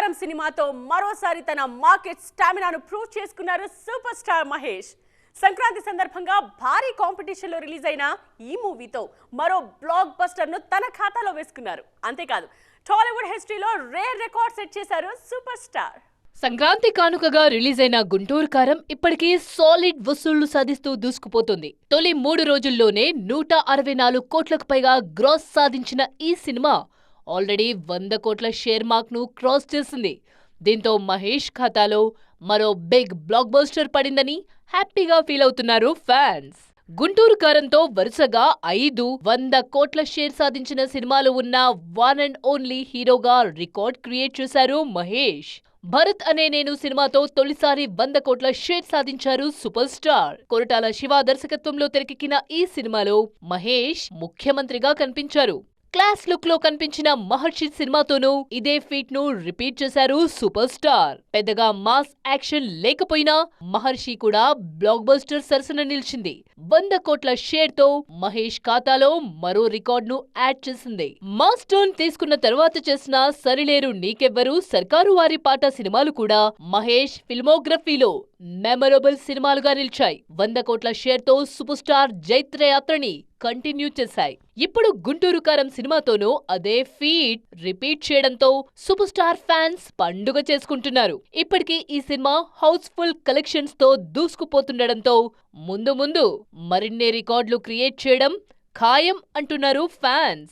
కారం సినిమాతో మరోసారి తన మార్కెట్ స్టామినాను ప్రూవ్ చేసుకున్నారు సూపర్ స్టార్ మహేష్. సంక్రాంతి సందర్భంగా భారీ కాంపిటీషన్ లో రిలీజ్ అయిన ఈ మూవీతో మరో బ్లాక్ బస్టర్ ను తన ఖాతాలో వేసుకున్నారు. అంతేకాదు టాలీవుడ్ హిస్టరీలో రేర్ రికార్డ్ సెట్ చేశారు సూపర్ స్టార్. సంక్రాంతి కానుకగా రిలీజ్ అయిన గుంటూరు కారం ఇప్పటికీ సాలిడ్ వసూళ్లు సాధిస్తూ దూసుకుపోతుంది. తొలి 3 రోజుల్లోనే 164 కోట్లకు పైగా గ్రాస్ సాధించిన ఈ సినిమా ఆల్రెడీ 100 కోట్ల షేర్ మార్క్ ను క్రాస్ చేసింది. దీంతో మహేష్ ఖాతాలో మరో బిగ్ బ్లాక్ బస్టర్ పడిందని హ్యాపీగా ఫీల్ అవుతున్నారు ఫ్యాన్స్. గుంటూరు కారంతో వరుసగా 5 100 కోట్ల షేర్ సాధించిన సినిమాలు ఉన్న వన్ అండ్ ఓన్లీ హీరోగా రికార్డ్ క్రియేట్ చేశారు మహేష్. భరత్ అనే నేను సినిమాతో తొలిసారి 100 కోట్ల షేర్ సాధించారు సూపర్ స్టార్. కొరటాల శివ దర్శకత్వంలో తెరకెక్కిన ఈ సినిమాలో మహేష్ ముఖ్యమంత్రిగా కనిపించారు. క్లాస్ లుక్ లో కనిపించిన మహర్షి సినిమాతోనూ ఇదే ఫీట్ ను రిపీట్ చేశారు సూపర్ స్టార్. పెద్దగా మాస్ యాక్షన్ లేకపోయినా మహర్షి కూడా బ్లాక్ బస్టర్ సరసన నిలిచింది. 100 కోట్ల షేర్ తో మహేష్ ఖాతాలో మరో రికార్డ్ ను యాడ్ చేసింది. మాస్ టోన్ తీసుకున్న తర్వాత చేసిన సరిలేరు నీకెవ్వరు, సర్కారు వారి పాట సినిమాలు కూడా మహేష్ ఫిల్మోగ్రఫీలో మెమరబుల్ సినిమాలుగా నిలిచాయి. 100 కోట్ల షేర్ తో సూపర్ స్టార్ జైత్రయాత్రని కంటిన్యూ చేశాయి. ఇప్పుడు గుంటూరు కారం సినిమాతోనూ అదే ఫీట్ రిపీట్ చేయడంతో సూపర్ స్టార్ ఫ్యాన్స్ పండుగ చేసుకుంటున్నారు. ఇప్పటికీ ఈ సినిమా హౌస్ఫుల్ కలెక్షన్స్ తో దూసుకుపోతుండడంతో ముందు ముందు మరిన్ని రికార్డులు క్రియేట్ చేయడం ఖాయం అంటున్నారు ఫ్యాన్స్.